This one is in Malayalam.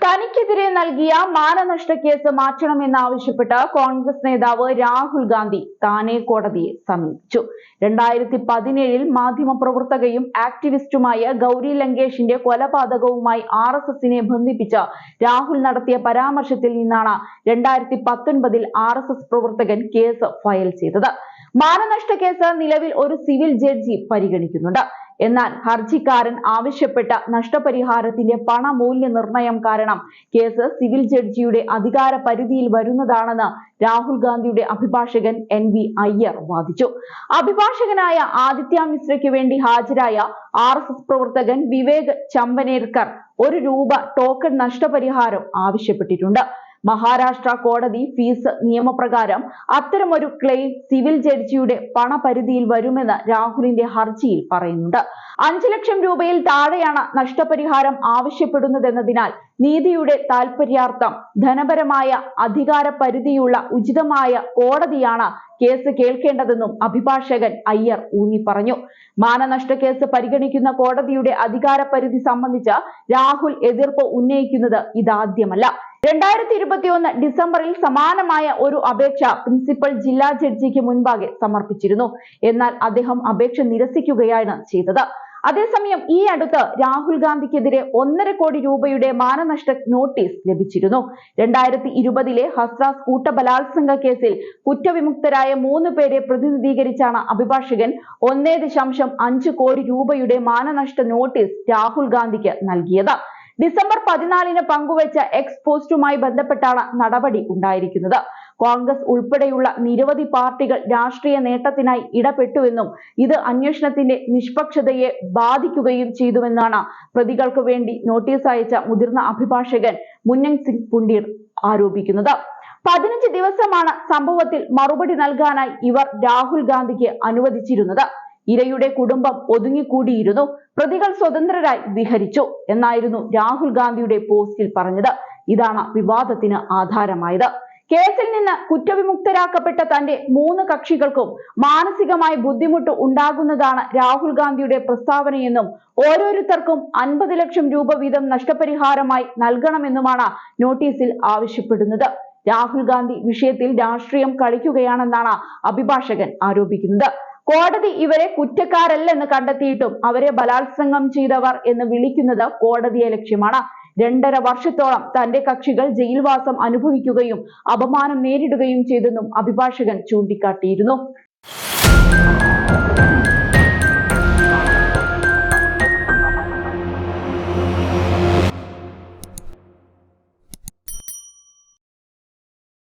തനിക്കെതിരെ നൽകിയ മാനനഷ്ട കേസ് മാറ്റണമെന്നാവശ്യപ്പെട്ട് കോൺഗ്രസ് നേതാവ് രാഹുൽ ഗാന്ധി താനെ കോടതിയെ സമീപിച്ചു. 2017 മാധ്യമപ്രവർത്തകയും ആക്ടിവിസ്റ്റുമായ ഗൗരി ലങ്കേഷിന്റെ കൊലപാതകവുമായി RSSനെ ബന്ധിപ്പിച്ച് രാഹുൽ നടത്തിയ പരാമർശത്തിൽ നിന്നാണ് 2019 RSS പ്രവർത്തകൻ കേസ് ഫയൽ ചെയ്തത്. മാനനഷ്ട കേസ് നിലവിൽ ഒരു സിവിൽ ജഡ്ജി പരിഗണിക്കുന്നുണ്ട്. എന്നാൽ ഹർജിക്കാരൻ ആവശ്യപ്പെട്ട നഷ്ടപരിഹാരത്തിന്റെ പണമൂല്യനിർണയം കാരണം കേസ് സിവിൽ ജഡ്ജിയുടെ അധികാര പരിധിയിൽ വരുന്നതാണെന്ന് രാഹുൽ ഗാന്ധിയുടെ അഭിഭാഷകൻ NV അയ്യർ വാദിച്ചു. അഭിഭാഷകനായ ആദിത്യ മിശ്രയ്ക്ക് വേണ്ടി ഹാജരായ RSS പ്രവർത്തകൻ വിവേക് ചമ്പനേർക്കർ ₹1 ടോക്കൺ നഷ്ടപരിഹാരം ആവശ്യപ്പെട്ടിട്ടുണ്ട്. മഹാരാഷ്ട്ര കോടതി ഫീസ് നിയമപ്രകാരം അത്തരമൊരു ക്ലെയിം സിവിൽ ജഡ്ജിയുടെ പണപരിധിയിൽ വരുമെന്ന് രാഹുലിന്റെ ഹർജിയിൽ പറയുന്നുണ്ട്. 5 ലക്ഷം രൂപയിൽ താഴെയാണ് നഷ്ടപരിഹാരം ആവശ്യപ്പെടുന്നതെന്നതിനാൽ നീതിയുടെ താൽപര്യാർത്ഥം ധനപരമായ അധികാര പരിധിയുള്ള ഉചിതമായ കോടതിയാണ് കേസ് കേൾക്കേണ്ടതെന്നും അഭിഭാഷകൻ അയ്യർ ഊന്നി പറഞ്ഞു. മാനനഷ്ട കേസ് പരിഗണിക്കുന്ന കോടതിയുടെ അധികാര പരിധി സംബന്ധിച്ച് രാഹുൽ എതിർപ്പ് ഉന്നയിക്കുന്നത് ഇതാദ്യമല്ല. 2021 ഡിസംബറിൽ സമാനമായ ഒരു അപേക്ഷ പ്രിൻസിപ്പൽ ജില്ലാ ജഡ്ജിക്ക് മുൻപാകെ സമർപ്പിച്ചിരുന്നു. എന്നാൽ അദ്ദേഹം അപേക്ഷ നിരസിക്കുകയാണ് ചെയ്തത്. അതേസമയം ഈ അടുത്ത് രാഹുൽ ഗാന്ധിക്കെതിരെ 1.5 കോടി രൂപയുടെ മാനനഷ്ട നോട്ടീസ് ലഭിച്ചിരുന്നു. 2020 ഹസ്രാസ് കൂട്ടബലാത്സംഗ കേസിൽ കുറ്റവിമുക്തരായ 3 പേരെ പ്രതിനിധീകരിച്ചാണ് അഭിഭാഷകൻ 1.5 കോടി രൂപയുടെ മാനനഷ്ട നോട്ടീസ് രാഹുൽ ഗാന്ധിക്ക് നൽകിയത്. ഡിസംബർ 14 പങ്കുവച്ച എക്സ് പോസ്റ്റുമായി ബന്ധപ്പെട്ടാണ് നടപടി ഉണ്ടായിരിക്കുന്നത്. കോൺഗ്രസ് ഉൾപ്പെടെയുള്ള നിരവധി പാർട്ടികൾ രാഷ്ട്രീയ നേട്ടത്തിനായി ഇടപെട്ടുവെന്നും ഇത് അന്വേഷണത്തിന്റെ നിഷ്പക്ഷതയെ ബാധിക്കുകയും ചെയ്തുവെന്നാണ് പ്രതികൾക്ക് വേണ്ടി നോട്ടീസ് അയച്ച മുതിർന്ന അഭിഭാഷകൻ മുന്നൻ സിംഗ് പുണ്ടീർ ആരോപിക്കുന്നത്. 15 ദിവസമാണ് സംഭവത്തിൽ മറുപടി നൽകാനായി ഇവർ രാഹുൽ ഗാന്ധിക്ക് അനുവദിച്ചിരുന്നത്. ഇരയുടെ കുടുംബം ഒതുങ്ങിക്കൂടിയിരുന്നു. പ്രതികൾ സ്വതന്ത്രരായി വിഹരിച്ചു എന്നായിരുന്നു രാഹുൽ ഗാന്ധിയുടെ പോസ്റ്റിൽ പറഞ്ഞത്. ഇതാണ് വിവാദത്തിന് ആധാരമായത്. കേസിൽ നിന്ന് കുറ്റവിമുക്തരാക്കപ്പെട്ട തന്റെ 3 കക്ഷികൾക്കും മാനസികമായ ബുദ്ധിമുട്ട് ഉണ്ടാകുന്നതാണ് രാഹുൽ ഗാന്ധിയുടെ പ്രസ്താവനയെന്നും ഓരോരുത്തർക്കും 50 ലക്ഷം രൂപ വീതം നഷ്ടപരിഹാരമായി നൽകണമെന്നുമാണ് നോട്ടീസിൽ ആവശ്യപ്പെടുന്നത്. രാഹുൽ ഗാന്ധി വിഷയത്തിൽ രാഷ്ട്രീയം കളിക്കുകയാണെന്നാണ് അഭിഭാഷകൻ ആരോപിക്കുന്നത്. കോടതി ഇവരെ കുറ്റക്കാരല്ലെന്ന് കണ്ടെത്തിയിട്ടും അവരെ ബലാത്സംഗം ചെയ്തവർ എന്ന് വിളിക്കുന്നത് കോടതിയെ ലക്ഷ്യമാണ്. 2.5 വർഷത്തോളം തന്റെ കക്ഷികൾ ജയിൽവാസം അനുഭവിക്കുകയും അപമാനം നേരിടുകയും ചെയ്തെന്നും അഭിഭാഷകൻ ചൂണ്ടിക്കാട്ടിയിരുന്നു.